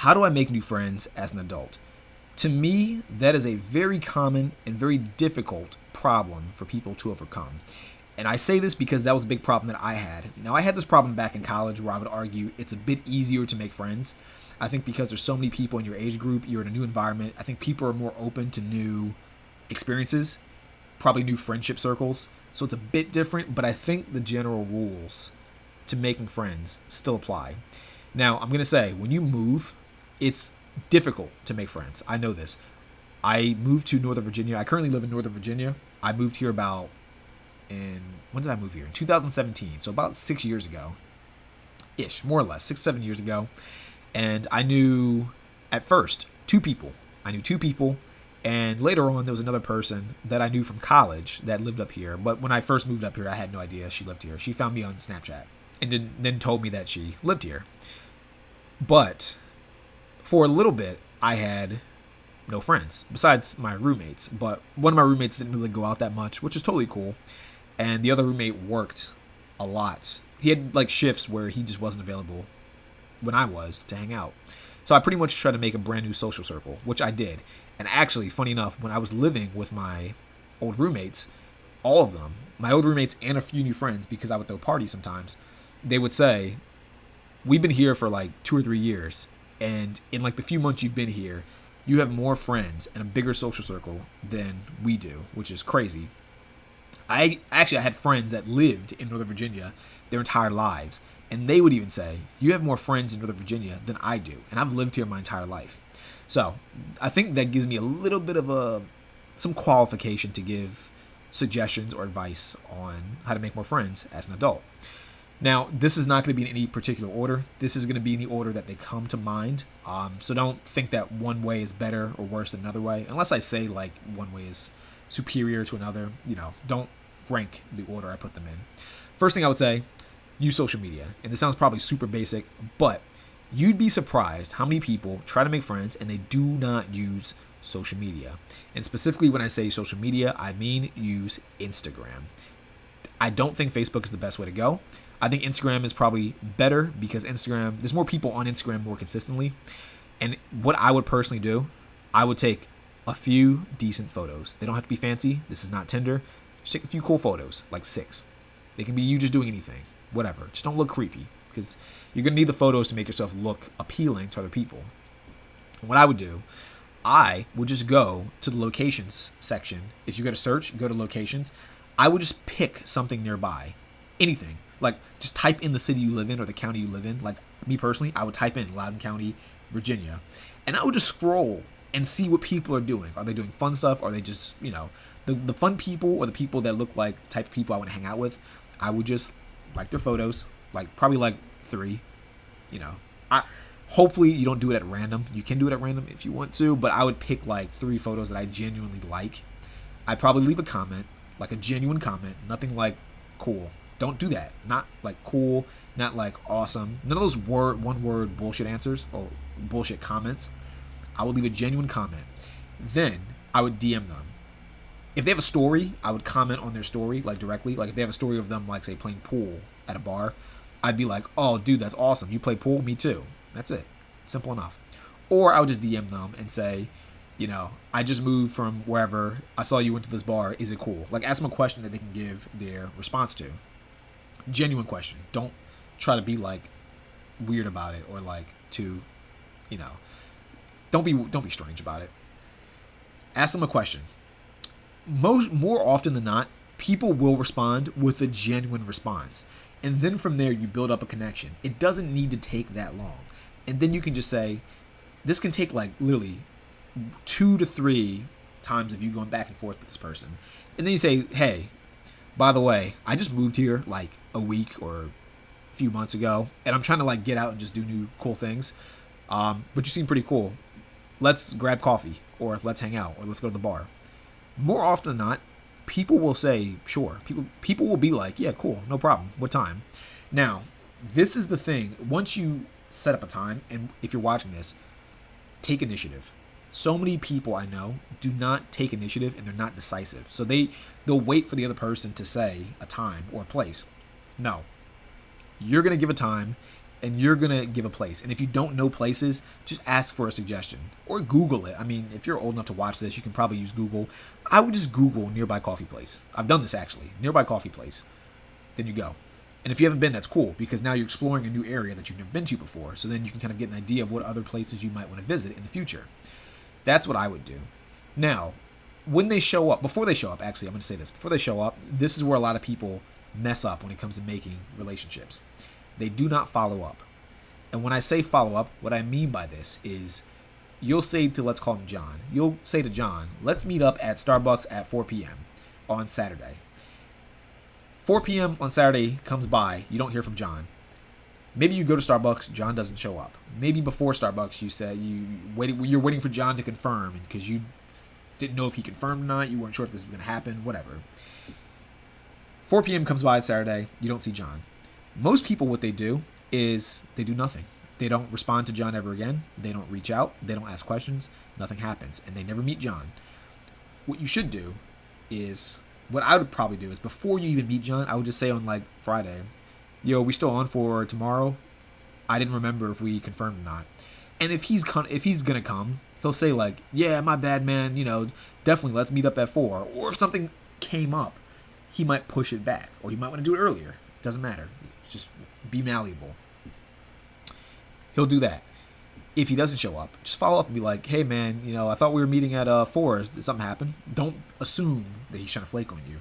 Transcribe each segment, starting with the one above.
how do I make new friends as an adult? To me, that is a very common and very difficult problem for people to overcome. And I say this because that was a big problem that I had. Now, I had this problem back in college where I would argue it's a bit easier to make friends. I think because there's so many people in your age group, you're in a new environment. I think people are more open to new experiences, probably new friendship circles. So it's a bit different, but I think the general rules to making friends still apply. Now, I'm going to say when you move, it's difficult to make friends. I know this. I moved to Northern Virginia. I currently live in Northern Virginia. I moved here when did I move here? In 2017. So about 6 years ago ish, more or less, 6, 7 years ago. And I knew at first two people. I knew two people. And later on, there was another person that I knew from college that lived up here. But when I first moved up here, I had no idea she lived here. She found me on Snapchat and then told me that she lived here. But for a little bit, I had no friends besides my roommates. But one of my roommates didn't really go out that much, which is totally cool. And the other roommate worked a lot. He had like shifts where he just wasn't available when I was to hang out. So I pretty much tried to make a brand new social circle, which I did. And actually, funny enough, when I was living with my old roommates, all of them, my old roommates and a few new friends, because I would throw parties sometimes, they would say, we've been here for like 2 or 3 years. And in like the few months you've been here, you have more friends and a bigger social circle than we do, which is crazy. I had friends that lived in Northern Virginia their entire lives. And they would even say, you have more friends in Northern Virginia than I do. And I've lived here my entire life. So I think that gives me a little bit of some qualification to give suggestions or advice on how to make more friends as an adult. Now, this is not going to be in any particular order. This is going to be in the order that they come to mind. So don't think that one way is better or worse than another way. Unless I say like one way is superior to another, don't rank the order I put them in. First thing I would say, use social media. And this sounds probably super basic, but you'd be surprised how many people try to make friends and they do not use social media. And specifically when I say social media, I mean use Instagram. I don't think Facebook is the best way to go. I think Instagram is probably better because there's more people on Instagram more consistently. And what I would personally do, I would take a few decent photos. They don't have to be fancy. This is not Tinder. Just take a few cool photos, like 6. They can be you just doing anything, whatever. Just don't look creepy because you're going to need the photos to make yourself look appealing to other people. And what I would do, I would just go to the locations section. If you go to search, go to locations. I would just pick something nearby. Anything. Like, just type in the city you live in or the county you live in. Like, me personally, I would type in Loudoun County, Virginia. And I would just scroll and see what people are doing. Are they doing fun stuff? Are they just, the fun people or the people that look like the type of people I want to hang out with? I would just like their photos. Probably 3. Hopefully you don't do it at random. You can do it at random if you want to. But I would pick 3 photos that I genuinely like. I'd probably leave a comment, like a genuine comment. Nothing like cool. Don't do that. Not like cool, not like awesome. None of those one word bullshit answers or bullshit comments. I would leave a genuine comment. Then I would DM them. If they have a story, I would comment on their story directly. Like if they have a story of them say playing pool at a bar, I'd be like, "Oh, dude, that's awesome. You play pool? Me too." That's it. Simple enough. Or I would just DM them and say, I just moved from wherever. I saw you went to this bar. Is it cool? Ask them a question that they can give their response to. Genuine question. Don't try to be weird about it or don't be strange about it. Ask them a question. More often than not, people will respond with a genuine response. And then from there you build up a connection. It doesn't need to take that long. And then you can just say, this can take literally 2 to 3 times of you going back and forth with this person. And then you say, hey, by the way, I just moved here a week or a few months ago, and I'm trying to get out and just do new cool things. But you seem pretty cool. Let's grab coffee, or let's hang out, or let's go to the bar. More often than not, people will say, sure. People will be like, yeah, cool, no problem. What time? Now, this is the thing. Once you set up a time, and if you're watching this, take initiative. So many people I know do not take initiative, and they're not decisive. So they'll wait for the other person to say a time or a place. No. You're going to give a time, and you're going to give a place. And if you don't know places, just ask for a suggestion or Google it. I mean, if you're old enough to watch this, you can probably use Google. I would just Google nearby coffee place. I've done this actually. Nearby coffee place. Then you go. And if you haven't been, that's cool, because now you're exploring a new area that you've never been to before. So then you can kind of get an idea of what other places you might want to visit in the future. That's what I would do. Now, when they show up, before they show up, actually, I'm going to say this. Before they show up, this is where a lot of people mess up when it comes to making relationships. They do not follow up. And when I say follow up, what I mean by this is you'll say to, let's call him John. You'll say to John, let's meet up at Starbucks at 4 p.m. on Saturday. 4 p.m. on Saturday comes by, you don't hear from John. Maybe you go to Starbucks, John doesn't show up. Maybe before Starbucks you said you're waiting for John to confirm because you didn't know if he confirmed or not, you weren't sure if this was going to happen, whatever. 4 p.m. comes by Saturday, you don't see John. Most people, what they do is they do nothing. They don't respond to John ever again. They don't reach out. They don't ask questions. Nothing happens. And they never meet John. What you should do is, what I would probably do is before you even meet John, I would just say on like Friday, yo, we still on for tomorrow? I didn't remember if we confirmed or not. And if he's going to come, he'll say like, yeah, my bad, man. Definitely let's meet up at 4. Or if something came up, he might push it back. Or he might want to do it earlier. Doesn't matter. Just be malleable. He'll do that. If he doesn't show up, just follow up and be like, hey, man, I thought we were meeting at 4. Did something happen? Don't assume that he's trying to flake on you.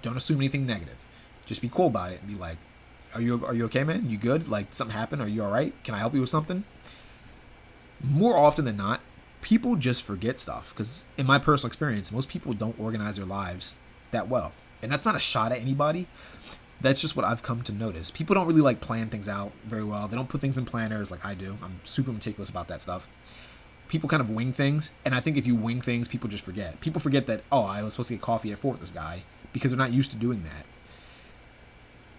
Don't assume anything negative. Just be cool about it and be like, are you okay, man? You good? Like, something happened? Are you all right? Can I help you with something? More often than not, people just forget stuff. Because in my personal experience, most people don't organize their lives that well. And that's not a shot at anybody. That's just what I've come to notice. People don't really plan things out very well. They don't put things in planners like I do. I'm super meticulous about that stuff. People kind of wing things. And I think if you wing things, people just forget. People forget that, oh, I was supposed to get coffee at 4 with this guy, because they're not used to doing that.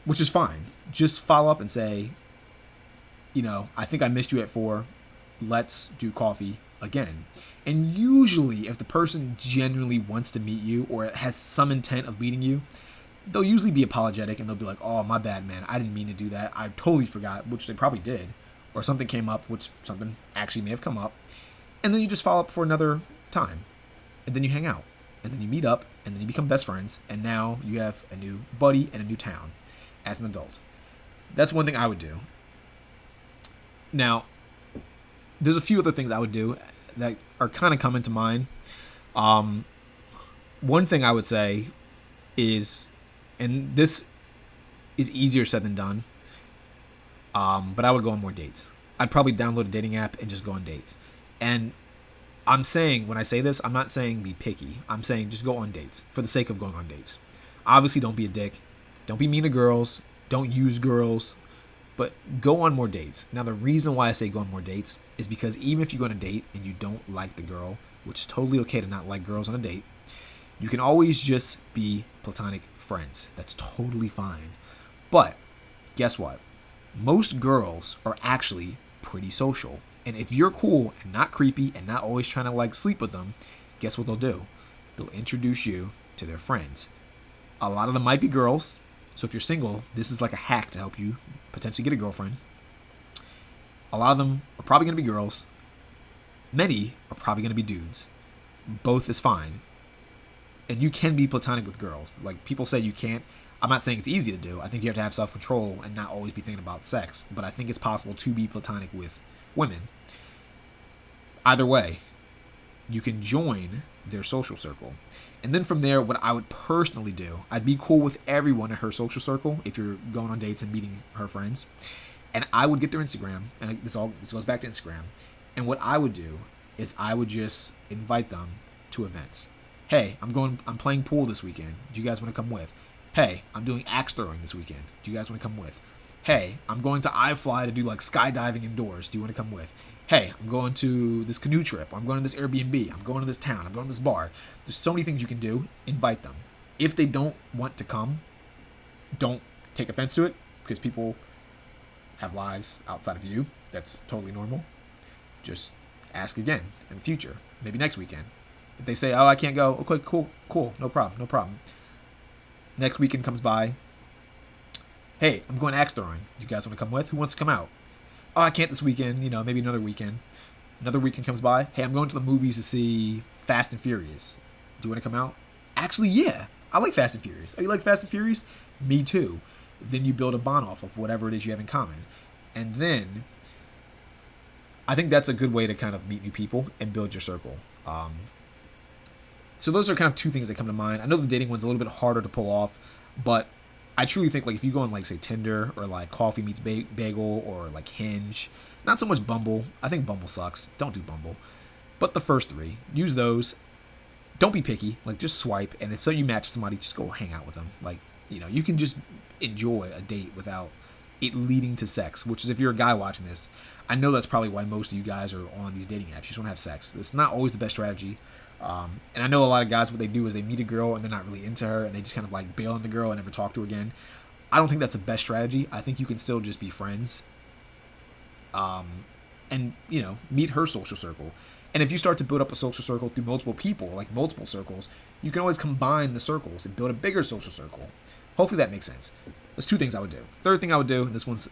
Which is fine. Just follow up and say, I think I missed you at 4. Let's do coffee again. And usually if the person genuinely wants to meet you or has some intent of meeting you, they'll usually be apologetic and they'll be like, oh, my bad, man. I didn't mean to do that. I totally forgot, which they probably did. Or something came up, which something actually may have come up. And then you just follow up for another time. And then you hang out. And then you meet up. And then you become best friends. And now you have a new buddy and a new town as an adult. That's one thing I would do. Now, there's a few other things I would do that are kind of coming to mind. One thing I would say is, and this is easier said than done, but I would go on more dates. I'd probably download a dating app and just go on dates. And I'm saying, when I say this, I'm not saying be picky. I'm saying just go on dates for the sake of going on dates. Obviously, don't be a dick. Don't be mean to girls. Don't use girls. But go on more dates. Now, the reason why I say go on more dates is because even if you go on a date and you don't like the girl, which is totally okay to not like girls on a date, you can always just be platonic friends. That's totally fine. But guess what? Most girls are actually pretty social. And if you're cool and not creepy and not always trying to sleep with them, guess what they'll do? They'll introduce you to their friends. A lot of them might be girls. So if you're single, this is like a hack to help you potentially get a girlfriend. A lot of them are probably going to be girls. Many are probably going to be dudes. Both is fine. And you can be platonic with girls. Like, people say you can't. I'm not saying it's easy to do. I think you have to have self-control and not always be thinking about sex. But I think it's possible to be platonic with women. Either way, you can join their social circle. And then from there, what I would personally do, I'd be cool with everyone in her social circle if you're going on dates and meeting her friends. And I would get their Instagram, and this goes back to Instagram. And what I would do is I would just invite them to events. Hey, I'm playing pool this weekend. Do you guys want to come with? Hey, I'm doing axe throwing this weekend. Do you guys want to come with? Hey, I'm going to iFly to do skydiving indoors. Do you want to come with? Hey, I'm going to this canoe trip. I'm going to this Airbnb. I'm going to this town. I'm going to this bar. There's so many things you can do. Invite them. If they don't want to come, don't take offense to it, because people have lives outside of you. That's totally normal. Just ask again in the future, maybe next weekend. If they say, oh, I can't go, okay, cool, no problem. Next weekend comes by. Hey, I'm going axe throwing. You guys want to come with? Who wants to come out? Oh, I can't this weekend. Maybe another weekend. Another weekend comes by. Hey, I'm going to the movies to see Fast and Furious. Do you want to come out? Actually, yeah. I like Fast and Furious. Oh, you like Fast and Furious? Me too. Then you build a bond off of whatever it is you have in common. And then I think that's a good way to kind of meet new people and build your circle. So those are kind of two things that come to mind. I know the dating one's a little bit harder to pull off, but I truly think like if you go on like say Tinder or like Coffee Meets Bagel or like Hinge, not so much Bumble. I think Bumble sucks. Don't do Bumble. But the first three, use those. Don't be picky. Like just swipe, and if so you match somebody, just go hang out with them. Like you can just enjoy a date without it leading to sex. Which is if you're a guy watching this, I know that's probably why most of you guys are on these dating apps. You just want to have sex. It's not always the best strategy. And I know a lot of guys, what they do is they meet a girl and they're not really into her and they just kind of like bail on the girl and never talk to her again. I don't think that's the best strategy. I think you can still just be friends. And meet her social circle. And if you start to build up a social circle through multiple people, like multiple circles, you can always combine the circles and build a bigger social circle. Hopefully that makes sense. There's two things I would do. Third thing I would do, and this one's,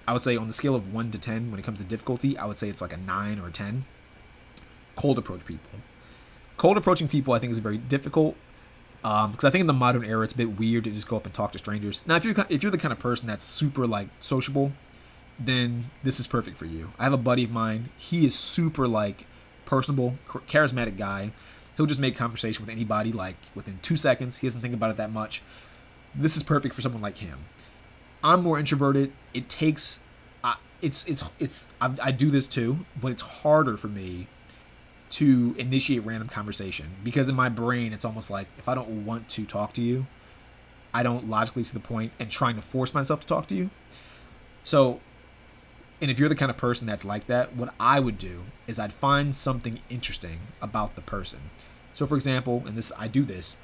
I would say on the scale of 1 to 10, when it comes to difficulty, I would say it's like a 9 or a 10. Cold approach people. Cold approaching people, I think, is very difficult because I think in the modern era, it's a bit weird to just go up and talk to strangers. Now, if you're the kind of person that's super like sociable, then this is perfect for you. I have a buddy of mine. He is super like personable, charismatic guy. He'll just make conversation with anybody like within 2 seconds. He doesn't think about it that much. This is perfect for someone like him. I'm more introverted. It takes, I do this too, but it's harder for me to initiate random conversation because in my brain it's almost like if I don't want to talk to you, I don't logically see the point in trying to force myself to talk to you. So, and if you're the kind of person that's like that, what I would do is I'd find something interesting about the person. So for example, and this I do this,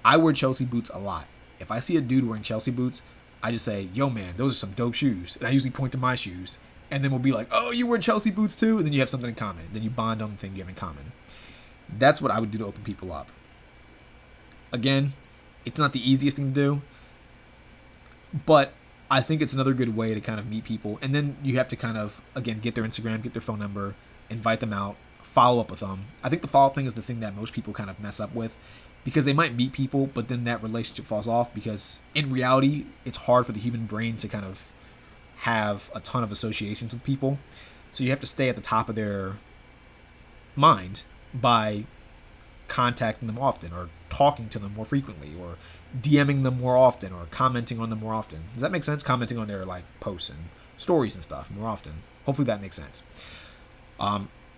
I wear Chelsea boots a lot. If I see a dude wearing Chelsea boots, I just say, yo man, those are some dope shoes. And I usually point to my shoes. And then we'll be like, oh, you wear Chelsea boots too? And then you have something in common. Then you bond on the thing you have in common. That's what I would do to open people up. Again, it's not the easiest thing to do. But I think it's another good way to kind of meet people. And then you have to kind of, again, get their Instagram, get their phone number, invite them out, follow up with them. I think the follow-up thing is the thing that most people kind of mess up with. Because they might meet people, but then that relationship falls off. Because in reality, it's hard for the human brain to kind of have a ton of associations with people. So you have to stay at the top of their mind by contacting them often or talking to them more frequently or DMing them more often or commenting on them more often. Does that make sense? Commenting on their like posts and stories and stuff more often. Hopefully that makes sense.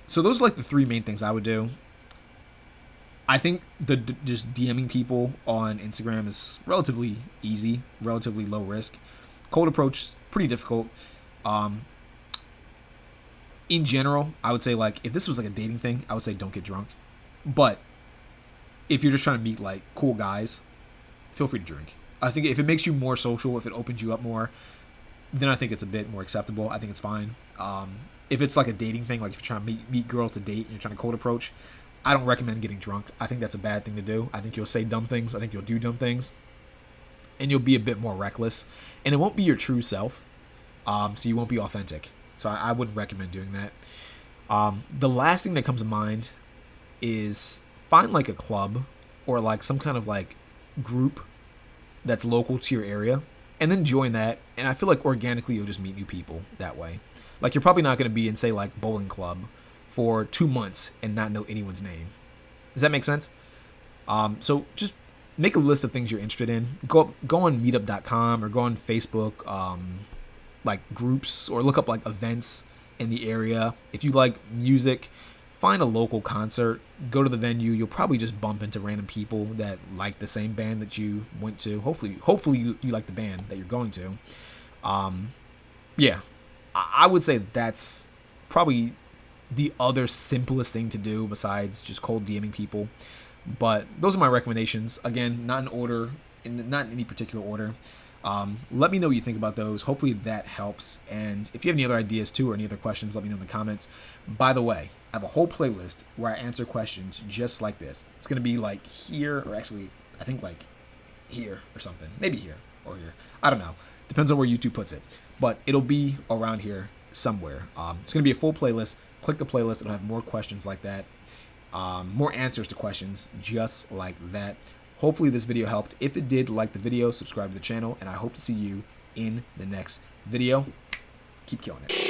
So those are like the three main things I would do. I think just DMing people on Instagram is relatively easy, relatively low risk. Cold approach, pretty difficult. In general, I would say like if this was like a dating thing, I would say don't get drunk. But if you're just trying to meet like cool guys, feel free to drink. I think if it makes you more social, if it opens you up more, then I think it's a bit more acceptable. I think it's fine. If it's like a dating thing, like if you're trying to meet girls to date and you're trying to cold approach, I don't recommend getting drunk. I think that's a bad thing to do. I think you'll say dumb things. I think you'll do dumb things. And you'll be a bit more reckless. And it won't be your true self. So you won't be authentic. So I wouldn't recommend doing that. The last thing that comes to mind is find like a club or like some kind of like group that's local to your area. And then join that. And I feel like organically you'll just meet new people that way. Like you're probably not going to be in, say, like bowling club for 2 months and not know anyone's name. Does that make sense? So just make a list of things you're interested in. Go on meetup.com or go on Facebook, like groups, or look up like events in the area. If you like music, find a local concert, go to the venue. You'll probably just bump into random people that like the same band that you went to. Hopefully you like the band that you're going to. Yeah, I would say that's probably the other simplest thing to do besides just cold DMing people. But those are my recommendations. Again, not in order, not in any particular order. Let me know what you think about those. Hopefully that helps. And if you have any other ideas too or any other questions, let me know in the comments. By the way, I have a whole playlist where I answer questions just like this. It's going to be like here, or actually, I think like here or something. Maybe here or here. I don't know. Depends on where YouTube puts it. But it'll be around here. somewhere. It's going to be a full playlist. Click the playlist. It'll have more questions like that, more answers to questions just like that. Hopefully this video helped. If it did, like the video, subscribe to the channel, and I hope to see you in the next video. Keep killing it.